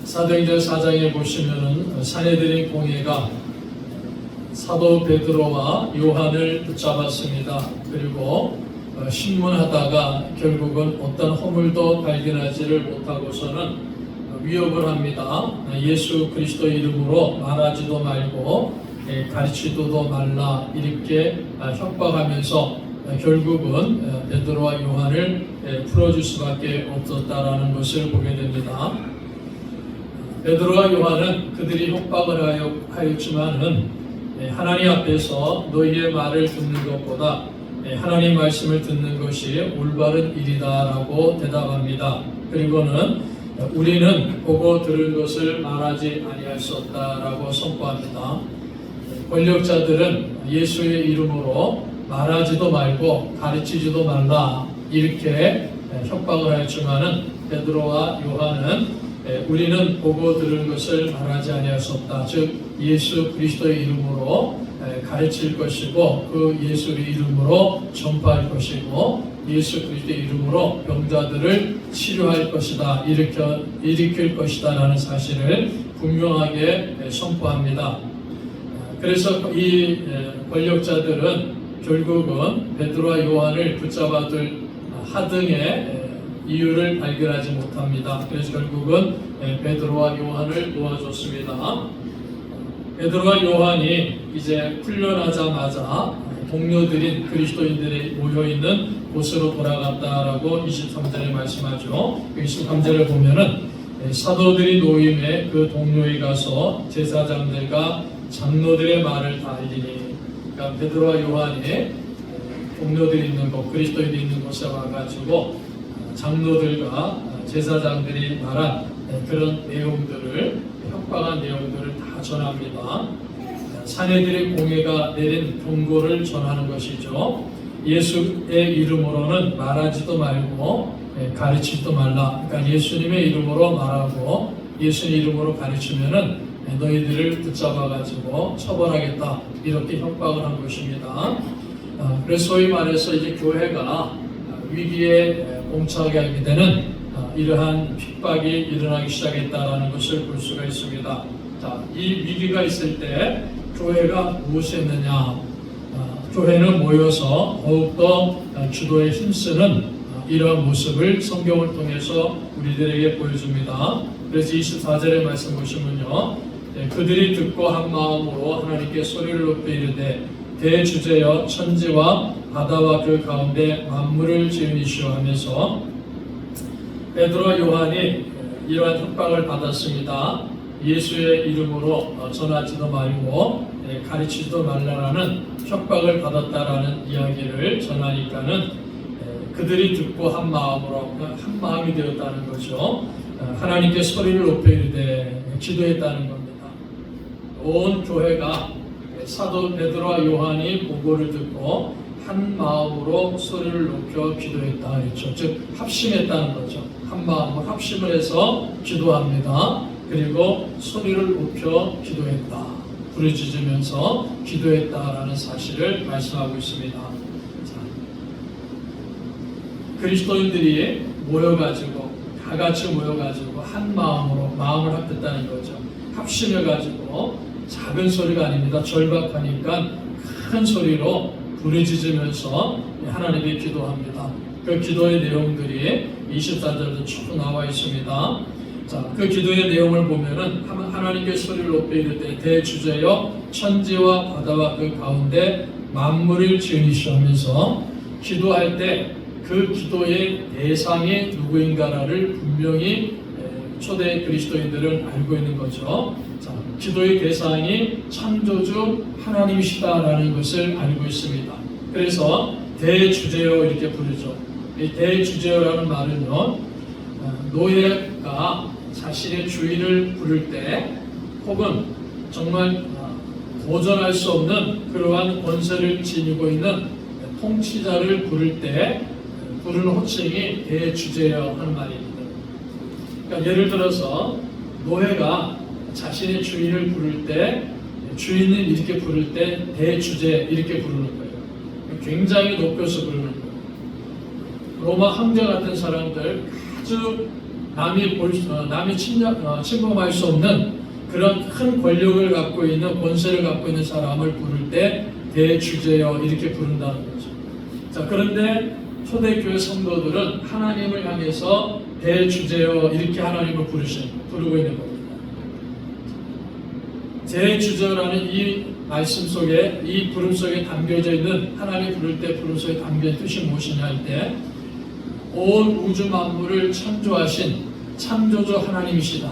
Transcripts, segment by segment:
사도행전 4장에 보시면은 사내들인 공회가 사도 베드로와 요한을 붙잡았습니다. 그리고 신문하다가 결국은 어떤 허물도 발견하지를 못하고서는 위협을 합니다. 예수 그리스도 이름으로 말하지도 말고 가르치지도 말라 이렇게 협박하면서 결국은 베드로와 요한을 풀어줄 수밖에 없었다라는 것을 보게 됩니다. 베드로와 요한은 그들이 협박을 하였지만은 하나님 앞에서 너희의 말을 듣는 것보다 하나님 말씀을 듣는 것이 올바른 일이다라고 대답합니다. 그리고는 우리는 보고 들은 것을 말하지 아니할 수 없다라고 선포합니다. 권력자들은 예수의 이름으로 말하지도 말고 가르치지도 말라 이렇게 협박을 하였지만은 베드로와 요한은 우리는 보고 들은 것을 말하지 아니할 수 없다. 즉 예수 그리스도의 이름으로 가르칠 것이고 그 예수의 이름으로 전파할 것이고 예수 그리스도의 이름으로 병자들을 치료할 것이다. 일으킬 것이다 라는 사실을 분명하게 선포합니다. 그래서 이 권력자들은 결국은 베드로와 요한을 붙잡아둘 하등의 이유를 발견하지 못합니다. 그래서 결국은 베드로와 요한을 놓아줬습니다. 베드로와 요한이 이제 훈련하자마자 동료들인 그리스도인들이 모여있는 곳으로 돌아갔다라고 23절에 말씀하죠. 23절을 보면은 사도들이 노임에 그 동료에 가서 제사장들과 장로들의 말을 다 알리니, 그러니까 베드로와 요한이 동료들이 있는 곳, 그리스도인들이 있는 곳에 와가지고 장로들과 제사장들이 말한 그런 내용들을, 협박한 내용들을 다 전합니다. 사내들의 공회가 내린 경고를 전하는 것이죠. 예수의 이름으로는 말하지도 말고 가르치지도 말라. 그러니까 예수님의 이름으로 말하고 예수님 이름으로 가르치면은 너희들을 붙잡아가지고 처벌하겠다. 이렇게 협박을 한 것입니다. 그래서 소위 말해서 이제 교회가 위기에 봉착하게 하게 되는 이러한 핍박이 일어나기 시작했다라는 것을 볼 수가 있습니다. 자, 이 위기가 있을 때 교회가 무엇을 했느냐? 교회는 모여서 더욱더 기도에 힘쓰는 이러한 모습을 성경을 통해서 우리들에게 보여줍니다. 그래서 24절의 말씀 보시면요, 그들이 듣고 한 마음으로 하나님께 소리를 높여 이르되 대주제여 천지와 바다와 그 가운데 만물을 지으시오 하면서 베드로와 요한이 이러한 협박을 받았습니다. 예수의 이름으로 전하지도 말고 가르치지도 말라라는 협박을 받았다라는 이야기를 전하니까는 그들이 듣고 한 마음으로 한 마음이 되었다는 거죠. 하나님께 소리를 높여 이르되 기도했다는 겁니다. 온 교회가 사도 베드로와 요한이 보고를 듣고 한 마음으로 소리를 높여 기도했다 했죠. 즉 합심했다는 거죠. 한 마음으로 합심을 해서 기도합니다. 그리고 소리를 높여 기도했다. 부르짖으면서 기도했다라는 사실을 말씀하고 있습니다. 자, 그리스도인들이 모여가지고 다 같이 모여가지고 한 마음으로 마음을 합했다는 거죠. 합심해가지고 작은 소리가 아닙니다. 절박하니까 큰 소리로 부르짖으면서 하나님께 기도합니다. 그 기도의 내용들이 24절도 쭉 나와 있습니다. 자, 그 기도의 내용을 보면은 하나님께 소리를 높여 이르되 대주제여 천지와 바다와 그 가운데 만물을 지으시오 하면서 기도할 때 그 기도의 대상이 누구인가를 분명히 초대 그리스도인들은 알고 있는 거죠. 자, 기도의 대상이 창조주 하나님이시다라는 것을 알고 있습니다. 그래서 대주제여 이렇게 부르죠. 이 대주제여라는 말은요, 노예가 자신의 주인을 부를 때 혹은 정말 도전할 수 없는 그러한 권세를 지니고 있는 통치자를 부를 때 부르는 호칭이 대주제여 하는 말입니다. 그러니까 예를 들어서 노예가 자신의 주인을 부를 때, 주인을 이렇게 부를 때 대주제 이렇게 부르는 거예요. 굉장히 높여서 부르는 거예요. 로마 황제 같은 사람들 아주 남이 침범할 수 없는 그런 큰 권력을 갖고 있는 권세를 갖고 있는 사람을 부를 때 대주제여 이렇게 부른다는 거죠. 자, 그런데 초대교회 성도들은 하나님을 향해서 대주제여 이렇게 하나님을 부르고 있는 겁니다. 대주제라는 이 말씀 속에, 이 부름 속에 담겨져 있는, 하나님 부를 때 부름 속에 담겨진 뜻이 무엇이냐 할 때, 온 우주 만물을 창조하신 창조주 하나님이시다.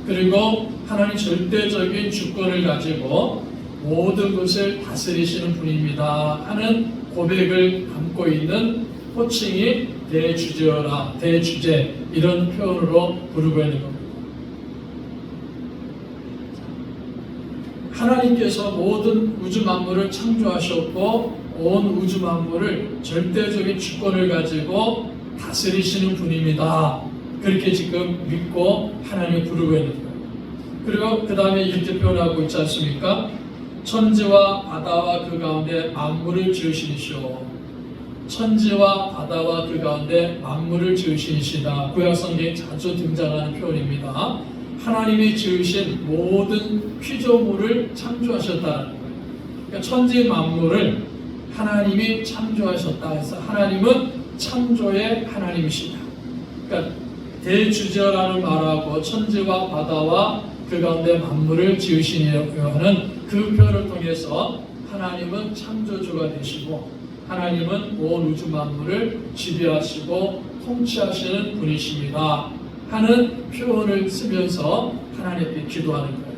그리고 하나님 절대적인 주권을 가지고 모든 것을 다스리시는 분입니다 하는 고백을 담고 있는 호칭이 대주제어라, 대주제, 이런 표현으로 부르고 있는 겁니다. 하나님께서 모든 우주 만물을 창조하셨고 온 우주 만물을 절대적인 주권을 가지고 다스리시는 분입니다. 그렇게 지금 믿고 하나님을 부르고 있는 거예요. 그리고 그 다음에 이렇게 표현하고 있지 않습니까? 천지와 바다와 그 가운데 만물을 지으시니시오. 천지와 바다와 그 가운데 만물을 지으시니시다. 구약 성경에 자주 등장하는 표현입니다. 하나님이 지으신 모든 피조물을 창조하셨다는 거예요. 그러니까 천지 만물을 하나님이 창조하셨다 해서 하나님은 창조의 하나님이시다. 그러니까 대주제라는 말하고 천지와 바다와 그 가운데 만물을 지으시려고 하는 그 표현을 통해서 하나님은 창조주가 되시고 하나님은 온 우주 만물을 지배하시고 통치하시는 분이십니다 하는 표현을 쓰면서 하나님께 기도하는 거예요.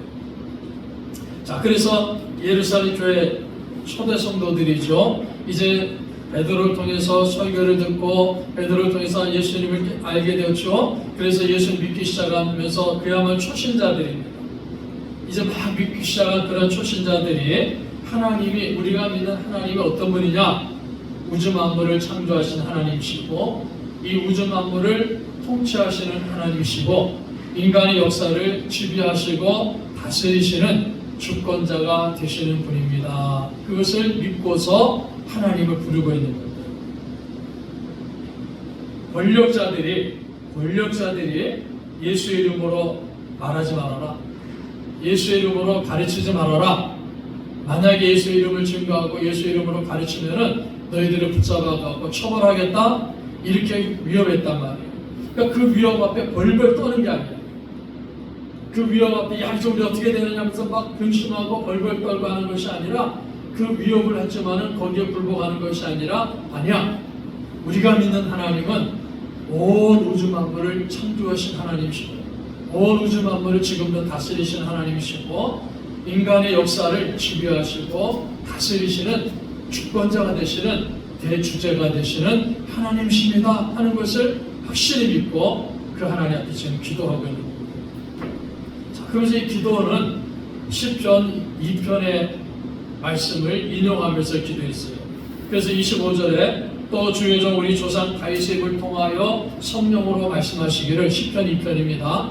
자, 그래서 예루살렘 교회 초대 성도들이죠. 이제 베드로를 통해서 설교를 듣고 베드로를 통해서 예수님을 알게 되었죠. 그래서 예수님 믿기 시작하면서 그야말로 초신자들입니다. 이제 막 믿기 시작한 그런 초신자들이 하나님이, 우리가 믿는 하나님이 어떤 분이냐? 우주 만물을 창조하신 하나님이시고 이 우주 만물을 통치하시는 하나님이시고 인간의 역사를 지배하시고 다스리시는 주권자가 되시는 분입니다. 그것을 믿고서 하나님을 부르고 있는 겁니다. 권력자들이 예수의 이름으로 말하지 말아라. 예수의 이름으로 가르치지 말아라. 만약에 예수의 이름을 증거하고 예수의 이름으로 가르치면은 너희들을 붙잡아갖고 처벌하겠다. 이렇게 위협했단 말이에요. 그러니까 그 위협 앞에 벌벌 떠는 게 아니야. 그 위협 앞에 야, 이제 우리 어떻게 되느냐 하면서 막 근심하고 벌벌 떨고 하는 것이 아니라 그 위협을 했지만은 거기에 굴복하는 것이 아니라 아니야. 우리가 믿는 하나님은 온 우주 만물을 창조하신 하나님이시고 온 우주 만물을 지금도 다스리신 하나님이시고 인간의 역사를 지배하시고 다스리시는 주권자가 되시는 대주제가 되시는 하나님이십니다 하는 것을 확실히 믿고 그 하나님 앞에 지금 기도하고 있는 겁니다. 자, 그래서 이 기도는 시편 2편의 말씀을 인용하면서 기도했어요. 그래서 25절에 또 주의 종 우리 조상 다윗의 입을 통하여 성령으로 말씀하시기를, 시편 2편입니다.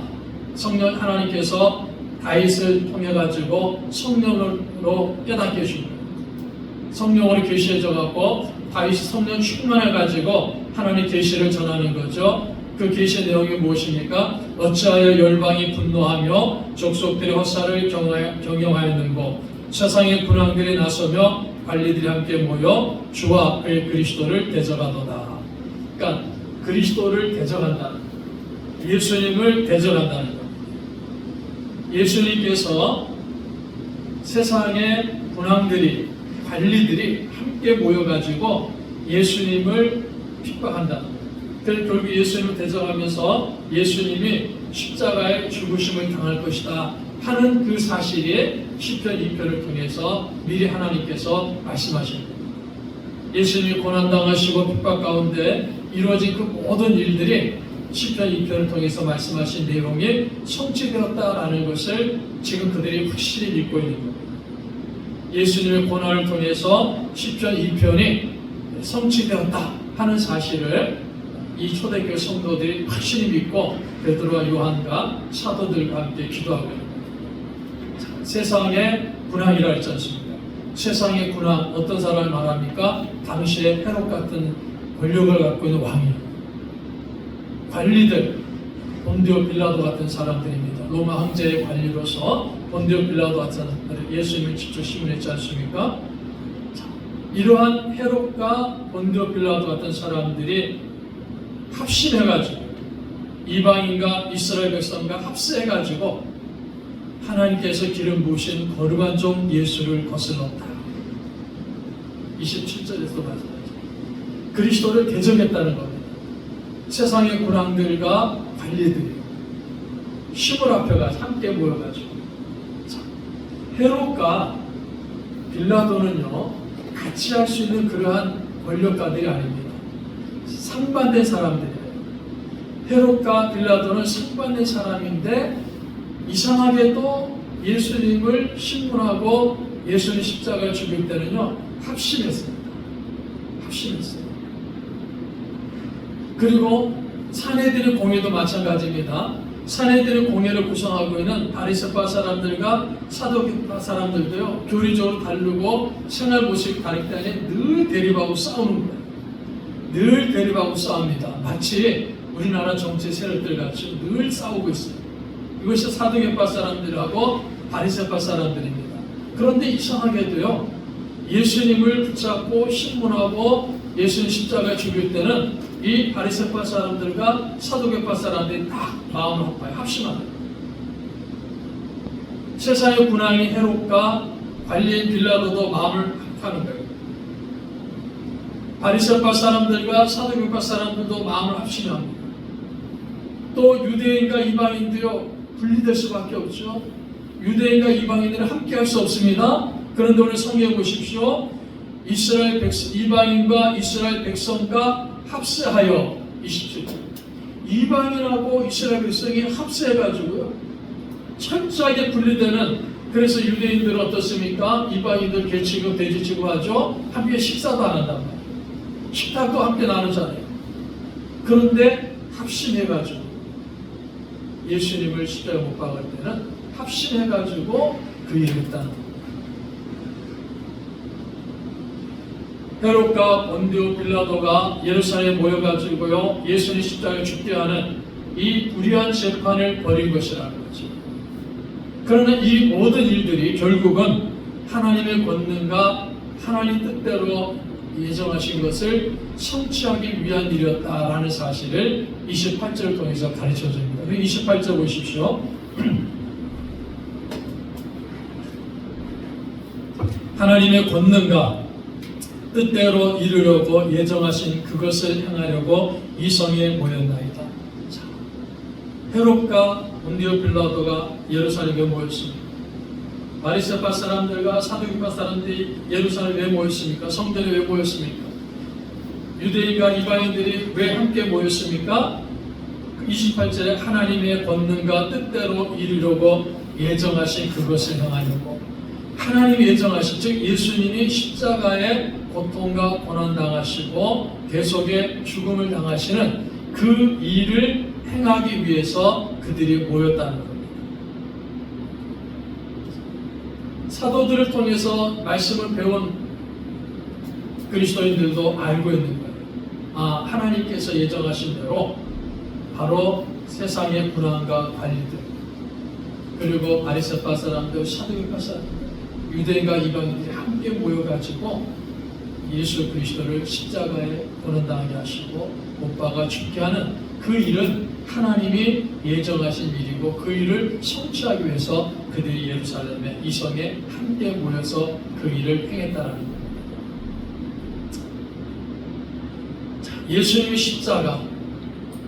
성령 하나님께서 다윗을 통해 가지고 성령으로 깨닫게 해준 거예요. 성령으로 계시해져 갖고 다윗이 성령 충만해 가지고 하나님 계시를 전하는 거죠. 그 계시 내용이 무엇입니까? 어찌하여 열방이 분노하며 족속들의 헛살을 경영하였는고 세상의 군왕들이 나서며 관리들이 함께 모여 주와 그의 그리스도를 대적하도다. 그러니까 그리스도를 대적한다는 거예요. 예수님을 대적한다는 거예요. 예수님께서 세상의 군왕들이, 관리들이 함께 모여가지고 예수님을 핍박한다는 거예요. 그래서 결국 예수님을 대적하면서 예수님이 십자가의 죽으심을 당할 것이다 하는 그 사실이 시편 2편을 통해서 미리 하나님께서 말씀하신 거예요. 예수님이 고난당하시고 핍박 가운데 이루어진 그 모든 일들이 시편 2편을 통해서 말씀하신 내용이 성취되었다라는 것을 지금 그들이 확실히 믿고 있는 겁니다. 예수님의 고난을 통해서 시편 2편이 성취되었다 하는 사실을 이 초대교회 성도들이 확실히 믿고 베드로와 요한과 사도들과 함께 기도하고 있는 겁니다. 세상의 군왕이라 했지 않습니까? 세상의 군왕, 어떤 사람을 말합니까? 당시에 헤롯 같은 권력을 갖고 있는 왕이에요. 관리들, 본디오 빌라도 같은 사람들입니다. 로마 황제의 관리로서 본디오 빌라도 같은 사람들이 예수님을 직접 시문했지 않습니까? 자, 이러한 헤롯과 본디오 빌라도 같은 사람들이 합심해가지고 이방인과 이스라엘 백성과 합세해가지고 하나님께서 기름 부으신 거룩한 종 예수를 거슬렀다. 27절에서 말씀하죠. 그리스도를 대적했다는 겁니다. 세상의 군왕들과 관리들이 힘을 합해가지고 함께 모여가지고, 자, 헤롯과 빌라도는요 같이 할 수 있는 그러한 권력가들이 아닙니다. 상반된 사람들이에요. 헤롯과 빌라도는 상반된 사람인데 이상하게도 예수님을 신문하고 예수님 십자가에 죽일 때는요 합심했습니다. 그리고 사내들의 공예도 마찬가지입니다. 사내들의 공예를 구성하고 있는 바리새파 사람들과 사두개파 사람들도요 교리적으로 다르고 생활 모습이 다르기 때문에 늘 대립하고 싸우는 거예요. 늘 대립하고 싸웁니다. 마치 우리나라 정치 세력들 같이 늘 싸우고 있어요. 이것이 사두개파 사람들하고 바리새파 사람들입니다. 그런데 이상하게도요 예수님을 붙잡고 신문하고 예수님 십자가에 죽일 때는 이 바리새파 사람들과 사두개파 사람들이 딱 마음을 합하여 합심하는 거예요. 세상의 군왕인 헤롯과 관리인 빌라도도 마음을 합하는 거예요. 바리새파 사람들과 사두개파 사람들도 마음을 합심합니다. 또 유대인과 이방인들요 분리될 수밖에 없죠. 유대인과 이방인들은 함께할 수 없습니다. 그런데 오늘 성경에 보십시오. 이스라엘 백성, 이방인과 이스라엘 백성과 합세하여 27절. 이방인하고 이스라엘 백성이 합세해가지고요 철저하게 분리되는. 그래서 유대인들은 어떻습니까? 이방인들 개취급 돼지취급 하죠. 함께 식사도 안 한단 말이에요. 식탁도 함께 나누잖아요. 그런데 합심해가지고 예수님을 십자가에 못 박을 때는 합심해가지고 그 일을 했다는 겁니다. 헤롯과 본디오 빌라도가 예루살렘에 모여가지고요 예수님 십자가에 죽게 하는 이 불의한 재판을 벌인 것이라는 거죠. 그러나 이 모든 일들이 결국은 하나님의 권능과 하나님 뜻대로 예정하신 것을 성취하기 위한 일이었다라는 사실을 28절을 통해서 가르쳐 줍니다. 28절 보십시오. 하나님의 권능과 뜻대로 이루려고 예정하신 그것을 행하려고 이 성에 모였나이다. 자, 헤롯과 본디오 빌라도가 예루살렘에 모였습니다. 바리새파 사람들과 사두개파 사람들이 예루살렘에 왜 모였습니까? 성전에 왜 모였습니까? 유대인과 이방인들이 왜 함께 모였습니까? 28절에 하나님의 권능과 뜻대로 이루려고 예정하신 그것을 행하려고. 하나님이 예정하신, 즉 예수님이 십자가에 고통과 고난 당하시고 계속의 죽음을 당하시는 그 일을 행하기 위해서 그들이 모였다는 겁니다. 사도들을 통해서 말씀을 배운 그리스도인들도 알고 있는 거예요. 아, 하나님께서 예정하신 대로 바로 세상의 군왕과 관리들, 그리고 바리새파 사람들, 사두개파 사람들, 유대인과 이방인들이 함께 모여가지고 예수 그리스도를 십자가에 고난당하게 하시고 못 박아 죽게 하는 그 일은 하나님이 예정하신 일이고 그 일을 성취하기 위해서 그들이 예루살렘에 이 성에 함께 모여서 그 일을 행했다라는 겁니다. 예수님의 십자가,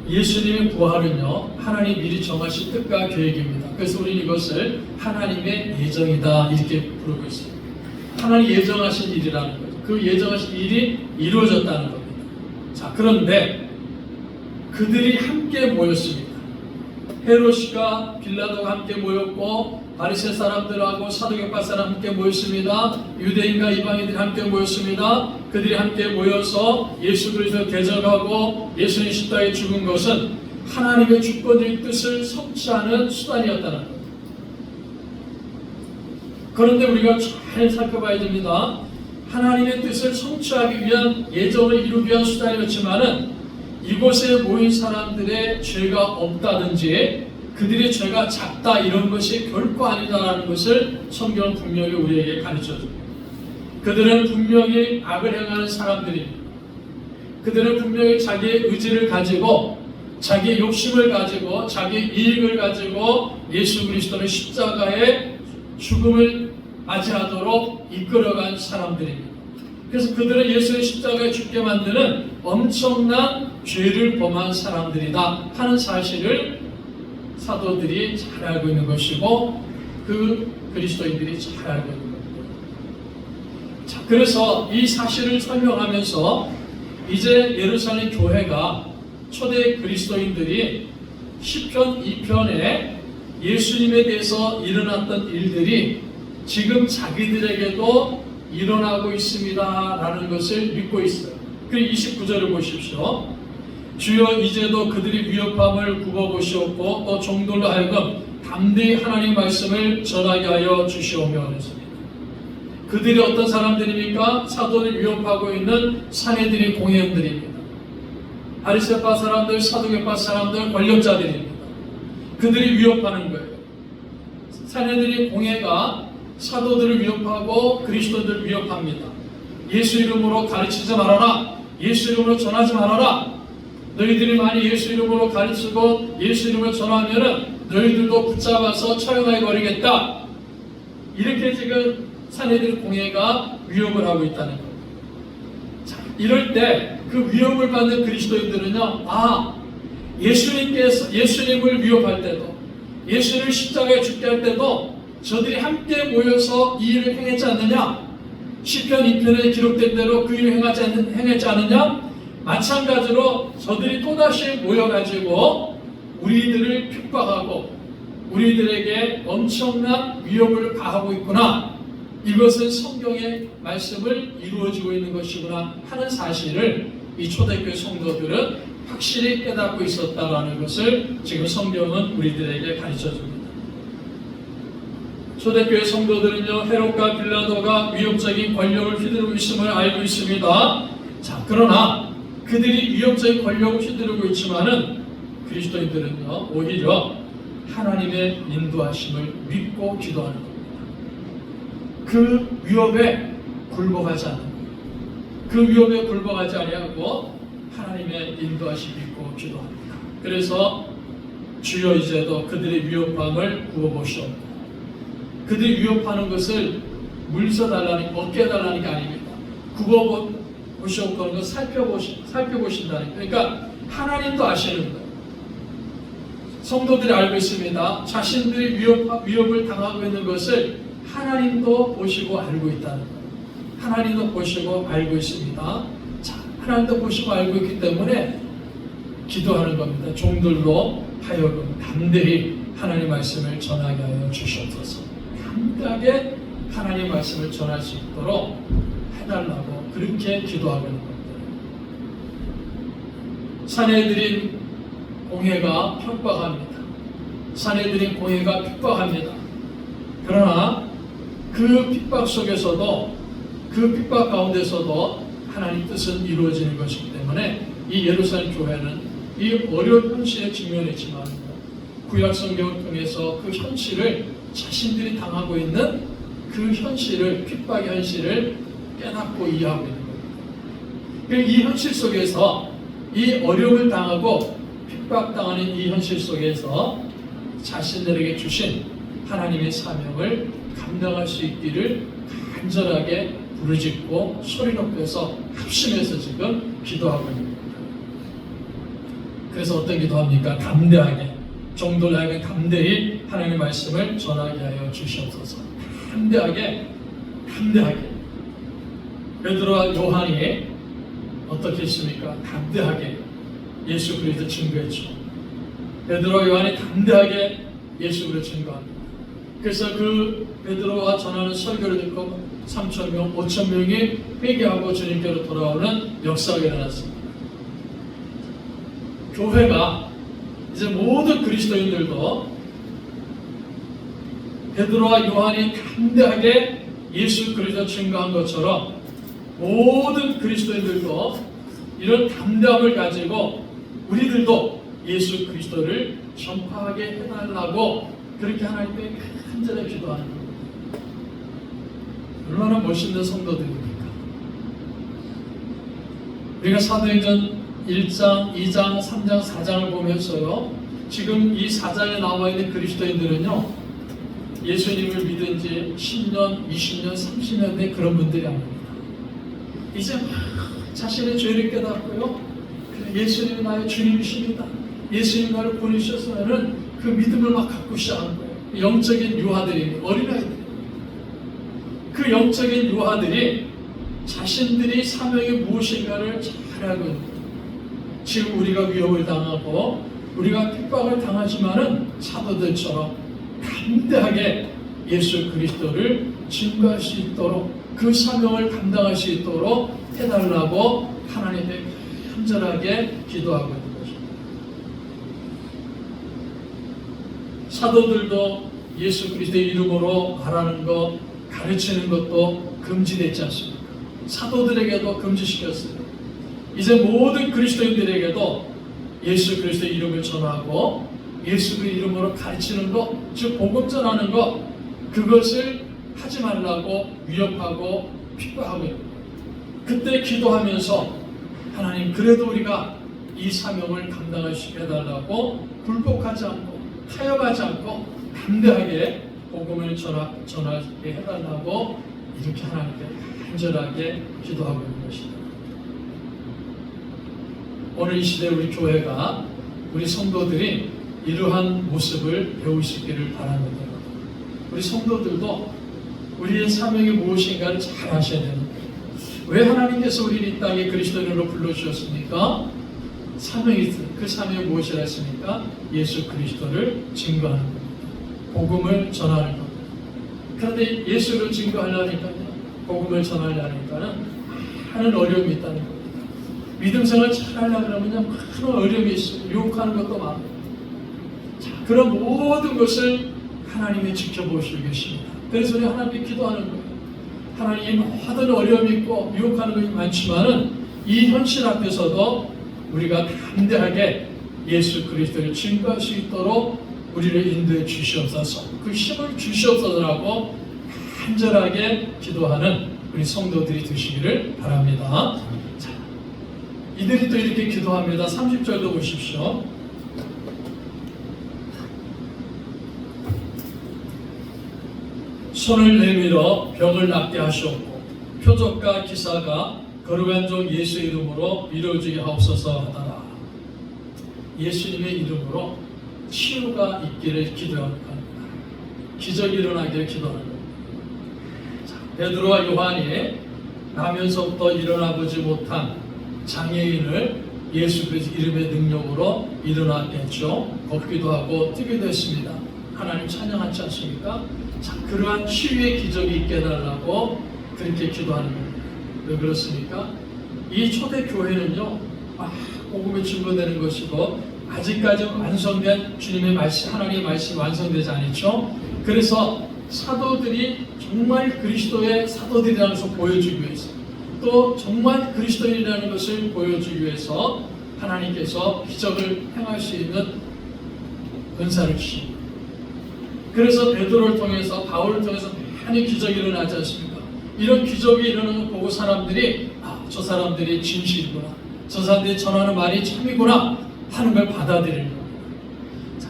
예수님의 부활은요 하나님 미리 정하신 뜻과 계획입니다. 그래서 우리는 이것을 하나님의 예정이다 이렇게 부르고 있습니다. 하나님 예정하신 일이라는 거죠. 그 예정하신 일이 이루어졌다는 겁니다. 자, 그런데 그들이 함께 모였습니다. 헤롯과 빌라도가 함께 모였고 바리새 사람들하고 사두개파 사람 함께 모였습니다. 유대인과 이방인들이 함께 모였습니다. 그들이 함께 모여서 예수 그리스도를 대적하고 예수님 십자가에 죽은 것은 하나님의 주권적인 뜻을 성취하는 수단이었다는 것. 그런데 우리가 잘 살펴봐야 됩니다. 하나님의 뜻을 성취하기 위한 예정을 이루기 위한 수단이었지만은 이곳에 모인 사람들의 죄가 없다든지 그들의 죄가 작다 이런 것이 결코 아니다라는 것을 성경은 분명히 우리에게 가르쳐줍니다. 그들은 분명히 악을 행하는 사람들입니다. 그들은 분명히 자기의 의지를 가지고 자기의 욕심을 가지고 자기의 이익을 가지고 예수 그리스도의 십자가의 죽음을 맞이하도록 이끌어간 사람들입니다. 그래서 그들은 예수의 십자가에 죽게 만드는 엄청난 죄를 범한 사람들이다 하는 사실을 사도들이 잘 알고 있는 것이고 그 그리스도인들이 잘 알고 있는 겁니다. 자, 그래서 이 사실을 설명하면서 이제 예루살렘 교회가 초대 그리스도인들이 시편 2편에 예수님에 대해서 일어났던 일들이 지금 자기들에게도 일어나고 있습니다 라는 것을 믿고 있어요. 그 29절을 보십시오. 주여 이제도 그들이 위협함을 굽어보시옵고 또 종들로 하여금 담대히 하나님 말씀을 전하게 하여 주시오며 그랬습니다. 그들이 어떤 사람들입니까? 사도를 위협하고 있는 사내들의 공회원들입니다. 바리새파 사람들, 사두개파 사람들, 권력자들입니다. 그들이 위협하는 거예요. 사내들의 공회가 사도들을 위협하고 그리스도들을 위협합니다. 예수 이름으로 가르치지 말아라. 예수 이름으로 전하지 말아라. 너희들이 많이 예수 이름으로 가르치고 예수 이름으로 전하면은 너희들도 붙잡아서 처형하게 버리겠다. 이렇게 지금 사내들 공회가 위협을 하고 있다는 거예요. 자, 이럴 때 그 위협을 받는 그리스도인들은요, 예수님을 위협할 때도, 예수를 십자가에 죽게 할 때도 저들이 함께 모여서 이 일을 행했지 않느냐? 시편 2편에 기록된 대로 그 일을 행했지 않느냐? 마찬가지로 저들이 또다시 모여가지고 우리들을 핍박하고 우리들에게 엄청난 위협을 가하고 있구나. 이것은 성경의 말씀을 이루어지고 있는 것이구나 하는 사실을 이 초대교회 성도들은 확실히 깨닫고 있었다라는 것을 지금 성경은 우리들에게 가르쳐줍니다. 초대교회 성도들은요, 헤롯과 빌라도가 위협적인 권력을 휘두르고 있음을 알고 있습니다. 자, 그러나 그들이 위협적인 권력을 휘두르고 있지만은 그리스도인들은요, 오히려 하나님의 인도하심을 믿고 기도하는 겁니다. 그 위협에 굴복하지 않는 거예요. 그 위협에 굴복하지 아니하고 하나님의 인도하심 믿고 기도합니다. 그래서 주여 이제도 그들의 위협함을 구워보시옵고, 그들이 위협하는 것을 물서달라는, 얻게해달라는 게 아닙니다. 구워보시옵고 하는 건 살펴보신다는 거예요. 그러니까 하나님도 아시는 거예요. 성도들이 알고 있습니다. 자신들이 위협을 당하고 있는 것을 하나님도 보시고 알고 있다는 거예요. 하나님도 보시고 알고 있습니다. 자, 하나님도 보시고 알고 있기 때문에 기도하는 겁니다. 종들로 하여금 담대히 하나님 말씀을 전하게 하여 주시옵소서. 담대하게 하나님 말씀을 전할 수 있도록 해달라고 그렇게 기도하고 있는 겁니다. 사내들인 공회가 핍박합니다. 사내들인 공회가 핍박합니다. 그러나 그 핍박 속에서도, 그 핍박 가운데서도 하나님 뜻은 이루어지는 것이기 때문에 이 예루살렘 교회는 이 어려운 현실에 직면했지만 구약 성경을 통해서 그 현실을, 자신들이 당하고 있는 그 현실을, 핍박의 현실을 깨닫고 이해하고 있는 겁니다. 이 현실 속에서, 이 어려움을 당하고 핍박당하는 이 현실 속에서 자신들에게 주신 하나님의 사명을 감당할 수 있기를 간절하게 부르짖고 소리 높여서 합심해서 지금 기도하고 있는 겁니다. 그래서 어떤 기도합니까? 담대하게, 종들 하여금 담대히 하나님의 말씀을 전하게 하여 주시옵소서. 담대하게. 베드로와 요한이 어떻게 했습니까? 담대하게 예수 그리스도 증거했죠. 베드로와 요한이 담대하게 예수 그리스도 증거합니다. 그래서 그 베드로가 전하는 설교를 듣고 3,000명, 5,000명이 회개하고 주님께로 돌아오는 역사가 일어났습니다. 교회가 이제 모든 그리스도인들도 베드로와 요한이 담대하게 예수 그리스도 증거한 것처럼 모든 그리스도인들도 이런 담대함을 가지고 우리들도 예수 그리스도를 전파하게 해달라고 그렇게 하나님께 간절히 기도하는 겁니다. 얼마나 멋있는 성도들입니까? 우리가 사도행전 1장, 2장, 3장, 4장을 보면서요, 지금 이 4장에 나와 있는 그리스도인들은요, 예수님을 믿은 지 10년, 20년, 30년 된 그런 분들이 아닙니다. 이제 막 자신의 죄를 깨닫고요, 예수님이 나의 주님이십니다, 예수님 나를 보내주셔서 하는 그 믿음을 막 갖고 시작한 거예요. 영적인 유아들이, 어린아이들. 그 영적인 유아들이 자신들이 사명이 무엇인가를 잘 알고 있는, 지금 우리가 위협을 당하고 우리가 핍박을 당하지만은 사도들처럼 담대하게 예수 그리스도를 증거할 수 있도록, 그 사명을 감당할 수 있도록 해달라고 하나님께 간절하게 기도하고 있는 것입니다. 사도들도 예수 그리스도의 이름으로 말하는 것, 가르치는 것도 금지되지 않습니까? 사도들에게도 금지시켰어요. 이제 모든 그리스도인들에게도 예수 그리스도의 이름을 전하고 예수 그리스도의 이름으로 가르치는 것, 즉 복음 전하는 것, 그것을 하지 말라고 위협하고 핍박하고 있는 거예요. 그때 기도하면서 하나님, 그래도 우리가 이 사명을 감당할 수 있게 해달라고 굴복하지 않고 타협하지 않고 담대하게 복음을 전하게 해달라고 이렇게 하나님께 간절하게 기도하고 있는 것입니다. 오늘 이 시대 우리 교회가, 우리 성도들이 이러한 모습을 배울 수 있기를 바랍니다. 우리 성도들도 우리의 사명이 무엇인가를 잘 아셔야 됩니다. 왜 하나님께서 우리를 이 땅에 그리스도인으로 불러주셨습니까? 사명이 있어요. 그 사명이 무엇이라 했습니까? 예수 그리스도를 증거하는 겁니다. 복음을 전하는 겁니다. 그런데 예수를 증거하려니까요, 복음을 전하려니까는 많은 어려움이 있다는 겁니다. 믿음 생활 잘 하려고 그러면요, 많은 어려움이 있어요. 유혹하는 것도 많아요. 자, 그런 모든 것을 하나님이 지켜보시고 계십니다. 그래서 우리 하나님께 기도하는 거예요. 하나님, 모든 어려움이 있고 유혹하는 것이 많지만은 이 현실 앞에서도 우리가 담대하게 예수 그리스도를 증거할 수 있도록 우리를 인도해 주시옵소서, 그 힘을 주시옵소서라고 간절하게 기도하는 우리 성도들이 되시기를 바랍니다. 자, 이들이 또 이렇게 기도합니다. 30절도 보십시오. 손을 내밀어 병을 낫게 하시옵고 표적과 기사가 거룩한 종 예수 이름으로 이루어지게 하옵소서 하더라. 예수님의 이름으로 치유가 있기를 기도하는 겁니다. 기적이 일어나기를 기도하는 겁니다. 자, 베드로와 요한이 나면서부터 일어나 보지 못한 장애인을 예수 그리스도 이름의 능력으로 일어나게 했죠. 걷기도 하고 뛰기도 했습니다. 하나님 찬양하지 않습니까? 자, 그러한 치유의 기적이 있게 해달라고 그렇게 기도하는 겁니다. 왜 그렇습니까? 이 초대교회는요, 복음이 증거되는 것이고 아직까지 완성된 주님의 말씀, 하나님의 말씀이 완성되지 않았죠. 그래서 사도들이 정말 그리스도의 사도들이라는 것을 보여주기 위해서, 또 정말 그리스도인이라는 것을 보여주기 위해서 하나님께서 기적을 행할 수 있는 은사를 주십니다. 그래서 베드로를 통해서, 바울을 통해서 많은 기적이 일어나지 않습니까? 이런 기적이 일어나는 걸 보고 사람들이, 저 사람들이 진실이구나, 저 사람들이 전하는 말이 참이구나 하는 걸 받아들이는 겁니다. 자,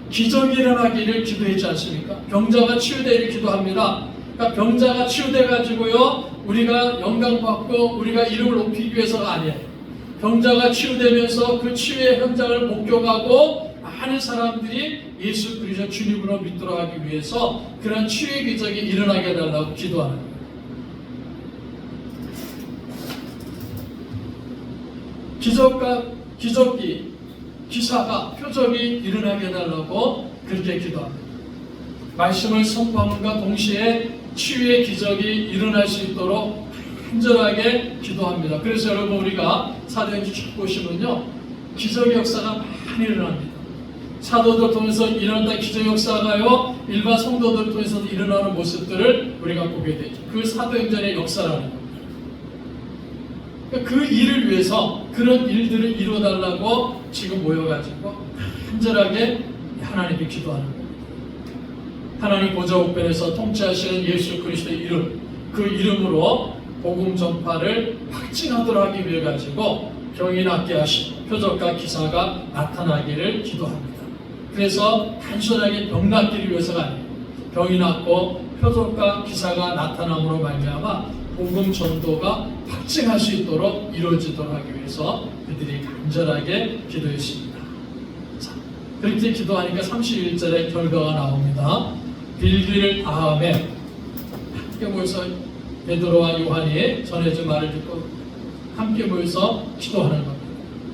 기적이 일어나기를 기도했지 않습니까? 병자가 치유되기를 기도합니다. 그러니까 병자가 치유돼 가지고요, 우리가 영광받고 우리가 이름을 높이기 위해서가 아니에요. 병자가 치유되면서 그 치유의 현장을 목격하고 많은 사람들이 예수 그리스도 주님으로 믿도록 하기 위해서 그런 치유의 기적이 일어나게 해달라고 기도하는 거예요. 기사가, 표적이 일어나게 해달라고 그렇게 기도합니다. 말씀을 선포함과 동시에 치유의 기적이 일어날 수 있도록 간절하게 기도합니다. 그래서 여러분, 우리가 사도행전 쭉 보시면요, 기적의 역사가 많이 일어납니다. 사도들 통해서 일어났던 기적 역사가요, 일반 성도들 통해서도 일어나는 모습들을 우리가 보게 되죠. 그 사도행전의 역사라는 겁니다. 그 일을 위해서, 그런 일들을 이루어달라고 지금 모여가지고 간절하게 하나님께 기도하는 겁니다. 하나님 보좌 우편에서 통치하시는 예수 그리스도의 이름, 그 이름으로 복음 전파를 확증하도록 하기 위해 가지고 병이 낫게 하시고 표적과 기사가 나타나기를 기도합니다. 그래서 단순하게 병 낫기를 위해서가 아니에요. 병이 낫고 표적과 기사가 나타남으로 말미암아 복음 전도가 확증할 수 있도록 이루어지도록 하기 위해서 그들이 간절하게 기도했습니다. 자, 그렇게 기도하니까 31절에 결과가 나옵니다. 빌기를 다음에 함께 모여서 베드로와 요한이 전해준 말을 듣고 함께 모여서 기도하는 겁니다.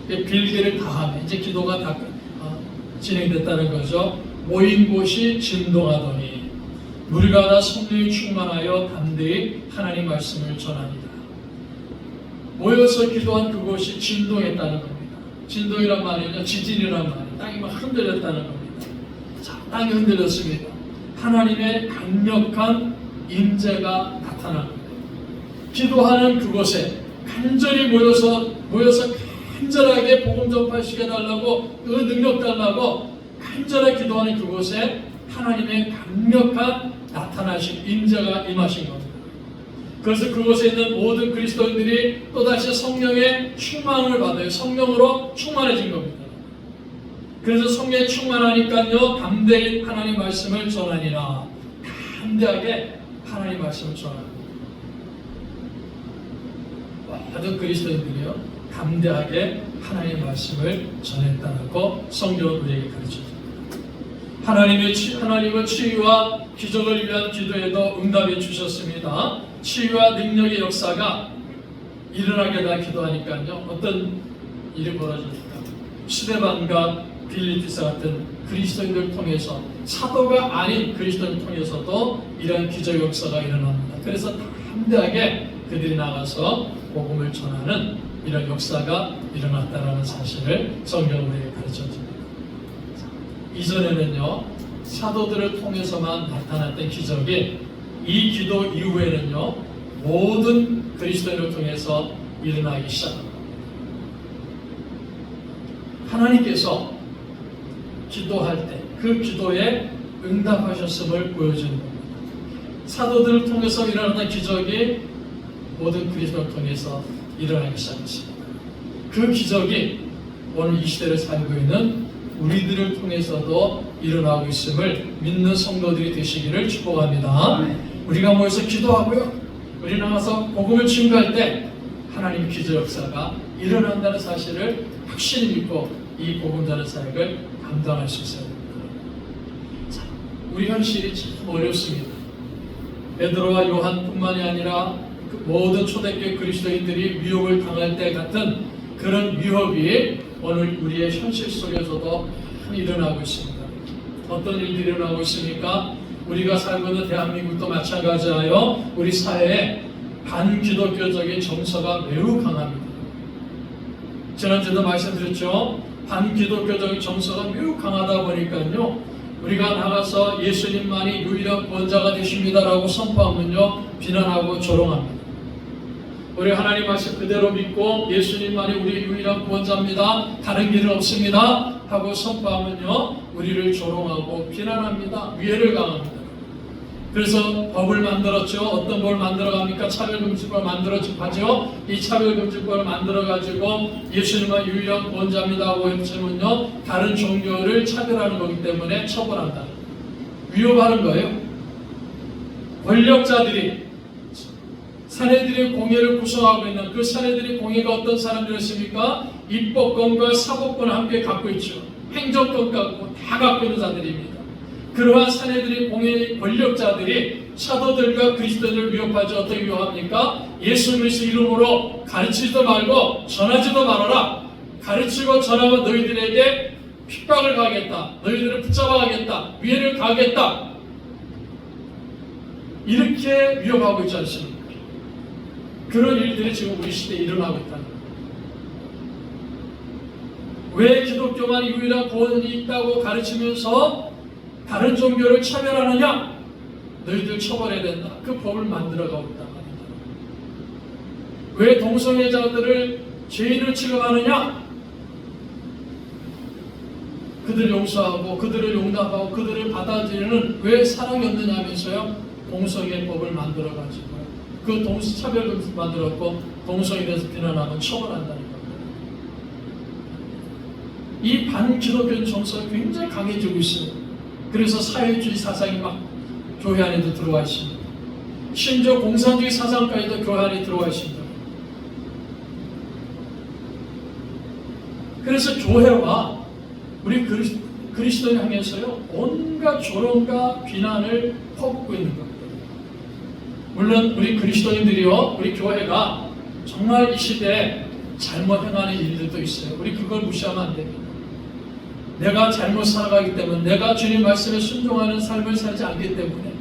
빌기를 다음에 이제 기도가 다 진행됐다는 거죠. 모인 곳이 진동하더니 무리가 다 성령이 충만하여 담대히 하나님 말씀을 전합니다. 모여서 기도한 그곳이 진동했다는 겁니다. 진동이란 말은요, 지진이란 말이에요. 땅이 막 흔들렸다는 겁니다. 자, 땅이 흔들렸습니다. 하나님의 강력한 임재가 나타난 겁니다. 기도하는 그곳에 간절히 모여서 간절하게 복음 전파시켜 달라고, 그 능력 달라고 간절하게 기도하는 그곳에 하나님의 강력한 나타나신 임재가 임하신 겁니다. 그래서 그곳에 있는 모든 그리스도인들이 또다시 성령의 충만을 받아요. 성령으로 충만해진 겁니다. 그래서 성령에 충만하니까요, 담대히 하나님 말씀을 전하니라. 담대하게 하나님 말씀을 전합니다. 모든 그리스도인들이요, 담대하게 하나님 말씀을 전했다고 성경은 우리에게 가르쳐줍니다. 하나님은 치유와 기적을 위한 기도에도 응답해 주셨습니다. 치유와 능력의 역사가 일어나게 다 기도하니까요, 어떤 일이 벌어집니까? 스데반과 빌리티스 같은 그리스도인들을 통해서, 사도가 아닌 그리스도인을 통해서도 이러한 기적 역사가 일어납니다. 그래서 담대하게 그들이 나가서 복음을 전하는 이런 역사가 일어났다는 사실을 성경은 우리에게 가르쳐줍니다. 이전에는요, 사도들을 통해서만 나타났던 기적이 이 기도 이후에는요, 모든 그리스도인을 통해서 일어나기 시작합니다. 하나님께서 기도할 때 그 기도에 응답하셨음을 보여주는 겁니다. 사도들을 통해서 일어났던 기적이 모든 그리스도를 통해서 일어나기 시작했습니다. 그 기적이 오늘 이 시대를 살고 있는 우리들을 통해서도 일어나고 있음을 믿는 성도들이 되시기를 축복합니다. 우리가 모여서 기도하고요, 우리 나가서 복음을 증거할 때 하나님 기적 역사가 일어난다는 사실을 확실히 믿고 이 복음 전의 사역을 감당할 수 있어야 됩니다. 자, 우리 현실이 참 어렵습니다. 베드로와 요한뿐만이 아니라 그 모든 초대교회 그리스도인들이 위협을 당할 때 같은 그런 위협이 오늘 우리의 현실 속에서도 일어나고 있습니다. 어떤 일들이 일어나고 있습니까? 우리가 살고 있는 대한민국도 마찬가지하여 우리 사회에 반기독교적인 정서가 매우 강합니다. 지난주에도 말씀드렸죠. 반기독교적인 정서가 매우 강하다 보니까요, 우리가 나가서 예수님만이 유일한 구원자가 되십니다라고 선포하면요, 비난하고 조롱합니다. 우리 하나님 말씀 그대로 믿고 예수님만이 우리 유일한 구원자입니다, 다른 길은 없습니다 하고 선포하면요, 우리를 조롱하고 비난합니다. 위해를 가합니다. 그래서 법을 만들었죠. 어떤 법을 만들어갑니까? 차별금지법을 만들어가죠. 이 차별금지법을 만들어가지고 예수님만 유일한 구원자입니다 하고 외치면요, 다른 종교를 차별하는 거기 때문에 처벌한다, 위협하는 거예요. 권력자들이 사내들의 공예를 구성하고 있는 그 사내들의 공예가 어떤 사람들이었습니까? 입법권과 사법권을 함께 갖고 있죠. 행정권 갖고 다 갖고 있는 자들입니다. 그러한 사내들의 공예 권력자들이 사도들과 그리스도인을 위협하지. 어떻게 위협합니까? 예수 그리스도 이름으로 가르치지도 말고 전하지도 말아라. 가르치고 전하면 너희들에게 핍박을 가하겠다, 너희들을 붙잡아 가겠다, 위해를 가하겠다, 이렇게 위협하고 있지 않습니까? 그런 일들이 지금 우리 시대에 일어나고 있다는 거예요. 왜 기독교만 유일한 구원이 있다고 가르치면서 다른 종교를 차별하느냐? 너희들 처벌해야 된다. 그 법을 만들어가고 있단 말입니다. 왜 동성애자들을 죄인을 취급하느냐? 그들을 용서하고 그들을 용납하고 그들을 받아들이는 왜 사랑이 없느냐면서요. 동성애 법을 만들어가지고 그 차별금을 만들었고 동성애에 대해서 비난하면 처벌한다는 겁니다. 이 반기독교적 정서가 굉장히 강해지고 있어요. 그래서 사회주의 사상이 막 교회 안에도 들어와 있습니다. 심지어 공산주의 사상까지도 교회 안에 들어와 있습니다. 그래서 교회와 우리 그리스도를 향해서요 온갖 조롱과 비난을 퍼붓고 있는 겁니다. 물론 우리 그리스도인들이요 우리 교회가 정말 이 시대에 잘못 행하는 일들도 있어요. 우리 그걸 무시하면 안 됩니다. 내가 잘못 살아가기 때문에, 내가 주님 말씀에 순종하는 삶을 살지 않기 때문에,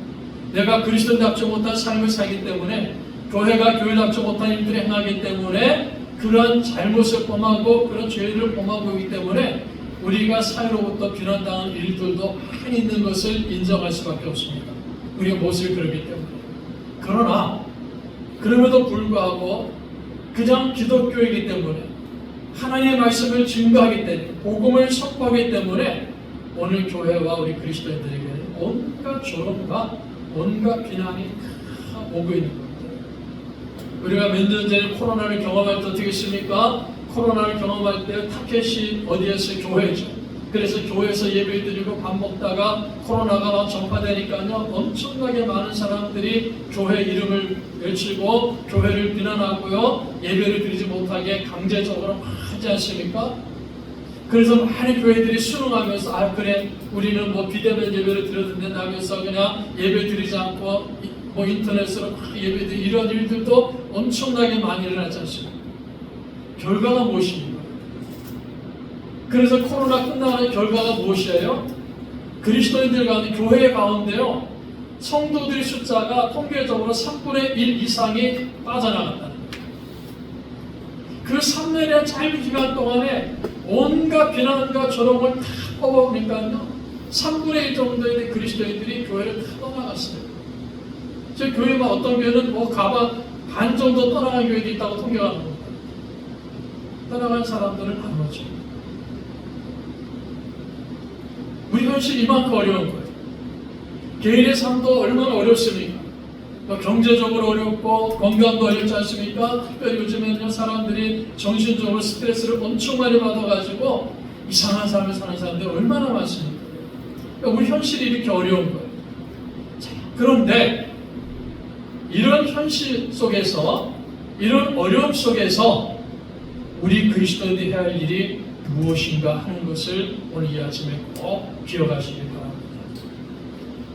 내가 그리스도인답지 못한 삶을 살기 때문에, 교회가 교회답지 못한 일들을 행하기 때문에 그런 잘못을 범하고 그런 죄를 범하고 있기 때문에 우리가 사회로부터 비난당한 일들도 많이 있는 것을 인정할 수밖에 없습니다. 우리가 무엇을 그러기 때문에. 그러나 그럼에도 불구하고 그냥 기독교이기 때문에 하나님의 말씀을 증거하기 때문에 복음을 선포하기 때문에 오늘 교회와 우리 그리스도인들에게 온갖 조롱과 온갖 비난이 다 오고 있는 겁니다. 우리가 몇 년 전에 코로나를 경험할 때 어떻게 했습니까? 코로나를 경험할 때 타켓이 어디에서 교회죠. 그래서 교회에서 예배 드리고 밥 먹다가 코로나가 전파되니까요 엄청나게 많은 사람들이 교회 이름을 외치고 교회를 비난하고요 예배를 드리지 못하게 강제적으로 하지 않습니까? 그래서 많은 교회들이 수능하면서 아 그래 우리는 뭐 비대면 예배를 드려도 된다 하면서 그냥 예배 드리지 않고 뭐 인터넷으로 예배 드리고 이런 일들도 엄청나게 많이 일어나지 않습니까? 결과가 무엇입니까? 그래서 코로나 끝나는 결과가 무엇이에요? 그리스도인들 가운데 교회 가운데요 성도들의 숫자가 통계적으로 3분의 1 이상이 빠져나갔다는 거예요. 그 3년의 짧은 기간 동안에 온갖 비난과 조롱을 다 퍼부으니까요 3분의 1 정도의 그리스도인들이 교회를 다 떠나갔어요. 제 교회만 어떤 교회는 뭐 반 정도 떠나간 교회도 있다고 통계가 나옵니다. 떠나간 사람들은 안 오죠. 우리 현실이 이만큼 어려운 거예요. 개인의 삶도 얼마나 어렵습니까? 경제적으로 어렵고 건강도 어렵지 않습니까? 특별히 요즘에는 사람들이 정신적으로 스트레스를 엄청 많이 받아가지고 이상한 삶을 사는 사람들이 얼마나 많습니까? 우리 현실이 이렇게 어려운 거예요. 그런데 이런 현실 속에서 이런 어려움 속에서 우리 그리스도인들이 해야 할 일이 무엇인가 하는 것을 오늘 이 아침에 꼭 기억하시기 바랍니다.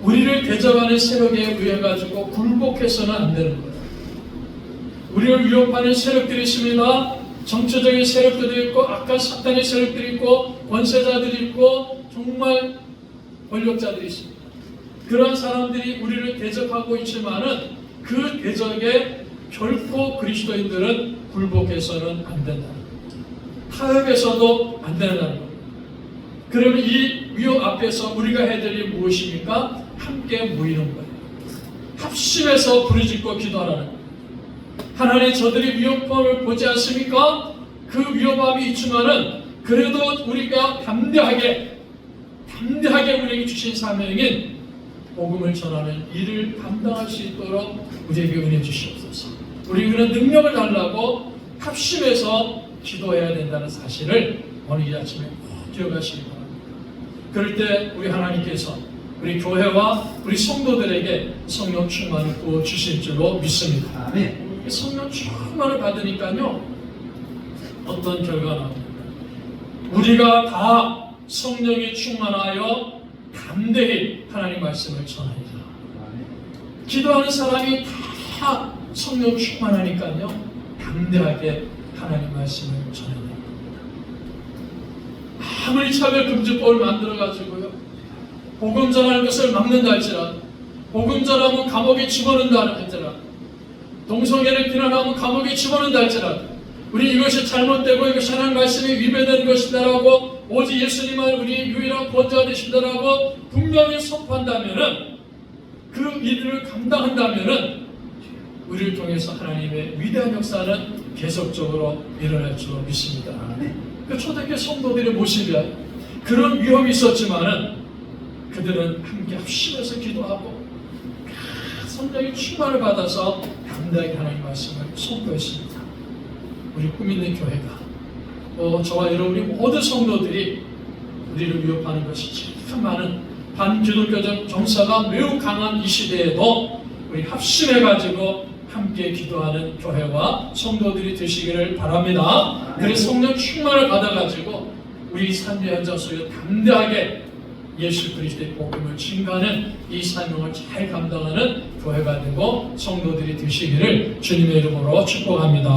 우리를 대적하는 세력에 의해 가지고 굴복해서는 안 되는 거예요. 우리를 위협하는 세력들이 있습니다. 정치적인 세력들도 있고 악한 사탄의 세력들이 있고 권세자들이 있고 정말 권력자들이 있습니다. 그런 사람들이 우리를 대적하고 있지만은 그 대적에 결코 그리스도인들은 굴복해서는 안 된다. 타협해서도 안 된다는 겁니다. 그러면 이 위협 앞에서 우리가 해야 될 일이 무엇입니까? 함께 모이는 거예요. 합심해서 부르짖고 기도하라는 거예요. 하나님 저들이 위협함을 보지 않습니까? 그 위협함이 있지만은 그래도 우리가 담대하게 우리에게 주신 사명인 복음을 전하는 일을 감당할 수 있도록 우리에게 은혜 주시옵소서. 우리 그런 능력을 달라고 합심해서 기도해야 된다는 사실을 오늘 이 아침에 꼭 기억하시기 바랍니다. 그럴 때 우리 하나님께서 우리 교회와 우리 성도들에게 성령 충만을 부어 주실 줄로 믿습니다. 아멘. 성령 충만을 받으니까요 어떤 결과가 나옵니까? 우리가 다 성령이 충만하여 담대히 하나님 말씀을 전하리라. 기도하는 사람이 다 성령 충만하니까요 담대하게 하나님 말씀을 전합니다. 아무리 차별금지법을 만들어가지고요 복음 전하는 것을 막는다 할지라도 복음 전하면 감옥에 집어넣는다 할지라도 동성애를 비난하면 감옥에 집어넣는다 할지라도 우리 이것이 잘못되고 이것이 하나님 말씀이 위배되는 것이다라고 오직 예수님만 우리 유일한 구원자가 되신다라고 분명히 선포한다면은 그 일을 감당한다면은 우리를 통해서 하나님의 위대한 역사는 계속적으로 일어날 줄 믿습니다. 그 초대교회 성도들의 모습이야. 그런 위험이 있었지만은 그들은 함께 합심해서 기도하고 성령의 충만을 받아서 담대하게 하나님의 말씀을 선포했습니다. 우리 꿈 있는 교회가 저와 여러분이 모든 성도들이 우리를 위협하는 것이 참 많은 반기독교적 정사가 매우 강한 이 시대에도 우리 합심해가지고 함께 기도하는 교회와 성도들이 되시기를 바랍니다. 그래서 성령 충만을 받아가지고 우리 삶의 현장 속에 담대하게 예수 그리스도의 복음을 증거하는 이 사명을 잘 감당하는 교회가 되고 성도들이 되시기를 주님의 이름으로 축복합니다.